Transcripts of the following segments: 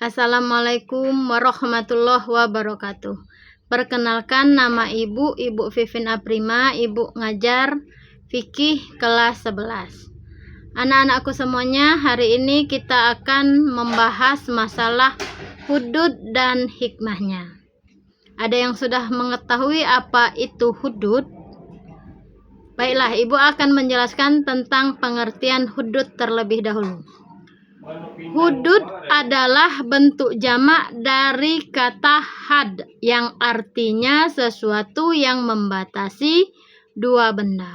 Assalamualaikum warahmatullahi wabarakatuh. Perkenalkan, nama Ibu Vivin Aprima, Ibu ngajar fikih kelas 11. Anak-anakku semuanya, hari ini kita akan membahas masalah hudud dan hikmahnya. Ada yang sudah mengetahui apa itu hudud? Baiklah, Ibu akan menjelaskan tentang pengertian hudud terlebih dahulu. Hudud adalah bentuk jamak dari kata had yang artinya sesuatu yang membatasi dua benda.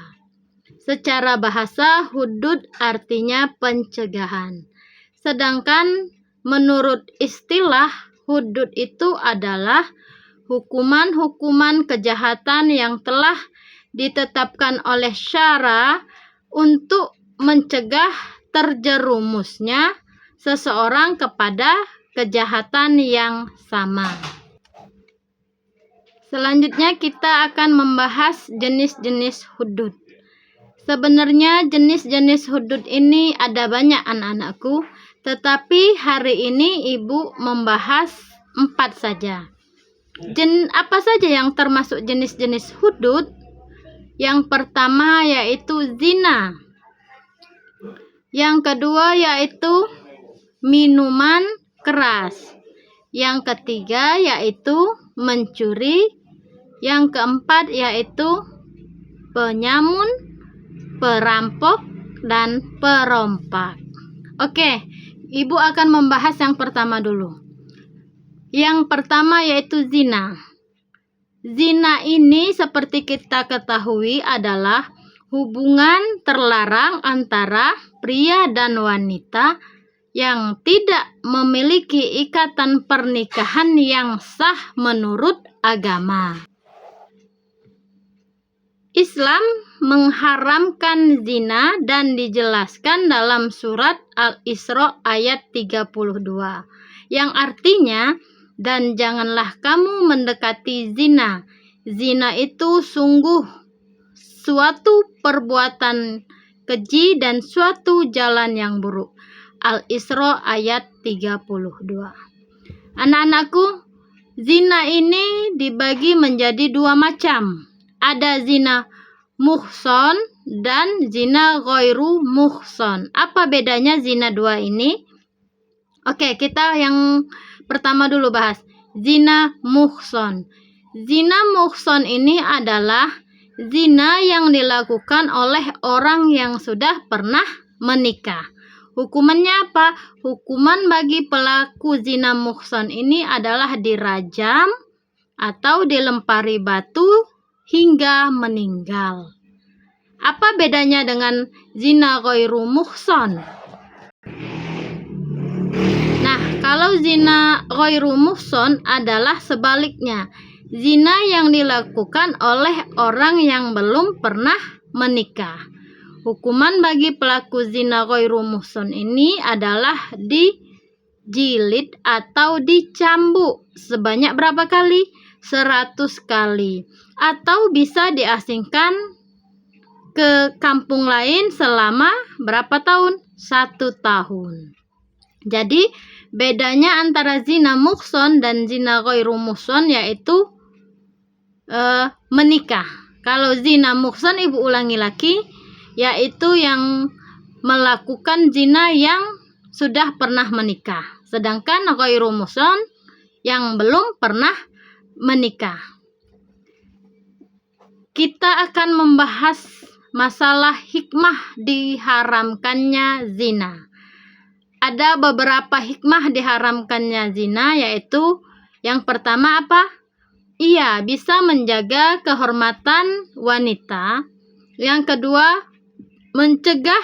Secara bahasa, hudud artinya pencegahan. Sedangkan menurut istilah, hudud itu adalah hukuman-hukuman kejahatan yang telah ditetapkan oleh syara untuk mencegah terjerumusnya seseorang kepada kejahatan yang sama. Selanjutnya kita akan membahas jenis-jenis hudud. Sebenarnya jenis-jenis hudud ini ada banyak anak-anakku, tetapi hari ini Ibu membahas 4 saja. Apa saja yang termasuk jenis-jenis hudud? Yang pertama yaitu zina. Yang kedua yaitu minuman keras. Yang ketiga yaitu mencuri. Yang keempat yaitu penyamun, perampok, dan perompak. Oke, Ibu akan membahas yang pertama dulu. Yang pertama yaitu zina. Zina ini seperti kita ketahui adalah hubungan terlarang antara pria dan wanita yang tidak memiliki ikatan pernikahan yang sah menurut agama. Islam mengharamkan zina dan dijelaskan dalam surat Al-Isra ayat 32, yang artinya, dan janganlah kamu mendekati zina. Zina itu sungguh suatu perbuatan keji dan suatu jalan yang buruk. Al-Isra ayat 32. Anak-anakku, zina ini dibagi menjadi 2 macam. Ada zina muhson dan zina ghairu muhson. Apa bedanya zina 2 ini? Oke, kita yang pertama dulu bahas zina muhson. Zina muhson ini adalah zina yang dilakukan oleh orang yang sudah pernah menikah. Hukumannya apa? Hukuman bagi pelaku zina muhson ini adalah dirajam atau dilempari batu hingga meninggal. Apa bedanya dengan zina ghairu muhson? Nah, kalau zina ghairu muhson adalah sebaliknya. Zina yang dilakukan oleh orang yang belum pernah menikah. Hukuman bagi pelaku zina ghairu muhson ini adalah dijilid atau dicambuk sebanyak berapa kali? 100 kali. Atau bisa diasingkan ke kampung lain selama berapa tahun? 1 tahun. Jadi bedanya antara zina muhson dan zina ghairu muhson yaitu menikah. Kalau zina muhson, Ibu ulangi lagi, yaitu yang melakukan zina yang sudah pernah menikah. Sedangkan ghairu muhson yang belum pernah menikah. Kita akan membahas masalah hikmah diharamkannya zina. Ada beberapa hikmah diharamkannya zina, yaitu yang pertama apa? Ia bisa menjaga kehormatan wanita. Yang kedua, mencegah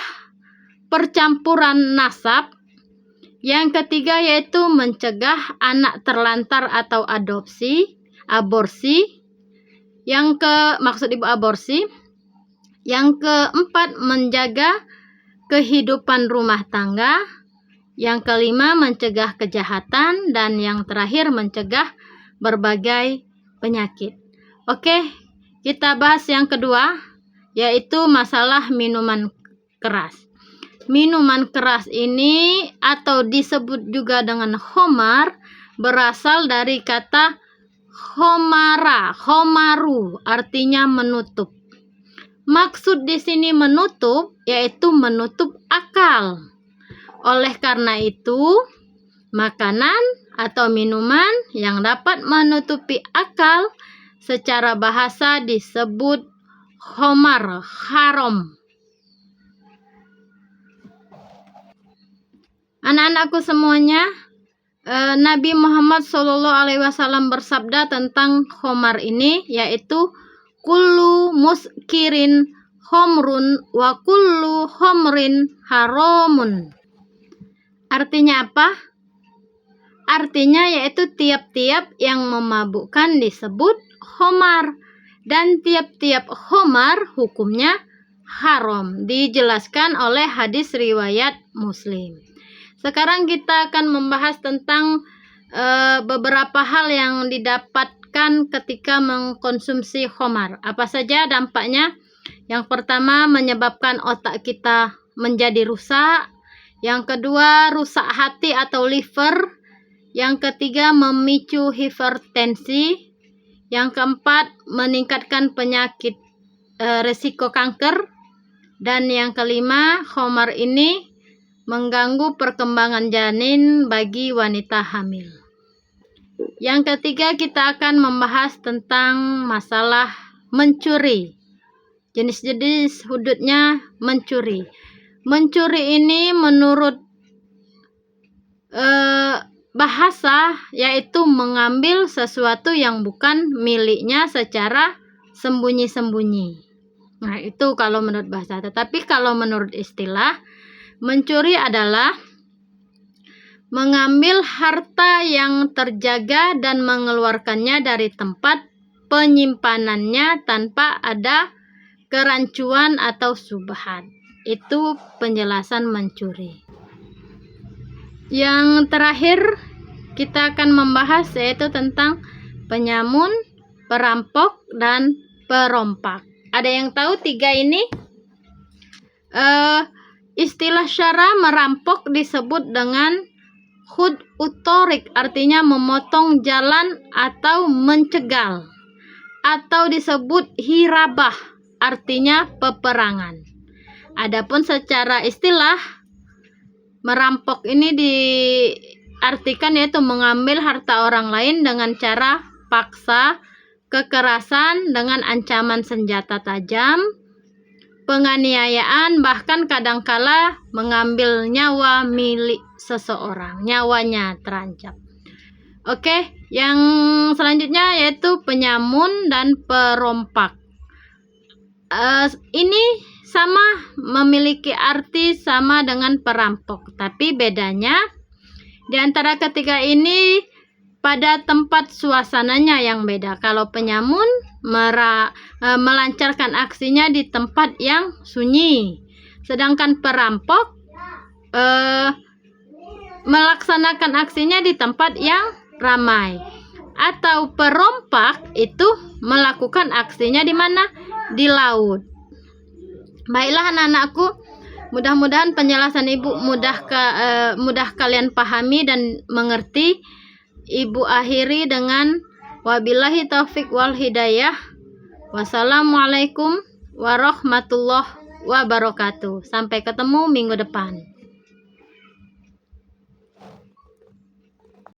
percampuran nasab. Yang ketiga yaitu mencegah anak terlantar atau aborsi. Maksud Ibu aborsi. Yang keempat, menjaga kehidupan rumah tangga. Yang kelima, mencegah kejahatan. Dan yang terakhir, mencegah berbagai penyakit. Oke, kita bahas yang kedua, yaitu masalah minuman keras. Minuman keras ini atau disebut juga dengan khamar berasal dari kata khomaru, artinya menutup. Maksud di sini menutup yaitu menutup akal. Oleh karena itu, makanan atau minuman yang dapat menutupi akal secara bahasa disebut khamar, haram. Anak-anakku semuanya, Nabi Muhammad SAW bersabda tentang khamar ini, yaitu kullu muskirin khamrun wa kullu khamrin haramun. Artinya apa? Artinya yaitu tiap-tiap yang memabukkan disebut khamar, dan tiap-tiap khamar hukumnya haram. Dijelaskan oleh hadis riwayat Muslim. Sekarang kita akan membahas tentang beberapa hal yang didapatkan ketika mengkonsumsi khamar. Apa saja dampaknya? Yang pertama, menyebabkan otak kita menjadi rusak. Yang kedua, rusak hati atau liver. Yang ketiga, memicu hipertensi. Yang keempat, meningkatkan penyakit resiko kanker. Dan yang kelima, khamar ini mengganggu perkembangan janin bagi wanita hamil. Yang ketiga, kita akan membahas tentang masalah mencuri. Jenis-jenis hududnya mencuri. Mencuri ini menurut bahasa yaitu mengambil sesuatu yang bukan miliknya secara sembunyi-sembunyi. Nah, itu kalau menurut bahasa. Tetapi kalau menurut istilah, mencuri adalah mengambil harta yang terjaga dan mengeluarkannya dari tempat penyimpanannya tanpa ada kerancuan atau subhat. Itu penjelasan mencuri. Yang terakhir kita akan membahas yaitu tentang penyamun, perampok, dan perompak. Ada yang tahu tiga ini? Istilah syara merampok disebut dengan khud'ut-thoriq, artinya memotong jalan atau mencegal, atau disebut hirabah, artinya peperangan. Adapun secara istilah, merampok ini diartikan yaitu mengambil harta orang lain dengan cara paksa, kekerasan dengan ancaman senjata tajam, penganiayaan, bahkan kadangkala mengambil nyawa milik seseorang, nyawanya terancam. Oke, yang selanjutnya yaitu penyamun dan perompak. Ini sama, memiliki arti sama dengan perampok, tapi bedanya di antara ketiga ini pada tempat suasananya yang beda. Kalau penyamun melancarkan aksinya di tempat yang sunyi, sedangkan perampok melaksanakan aksinya di tempat yang ramai. Atau perompak itu melakukan aksinya di mana? Di laut. Baiklah anak-anakku, mudah-mudahan penjelasan Ibu mudah kalian pahami dan mengerti. Ibu akhiri dengan wabillahi taufik wal hidayah. Wassalamualaikum warahmatullahi wabarakatuh. Sampai ketemu minggu depan.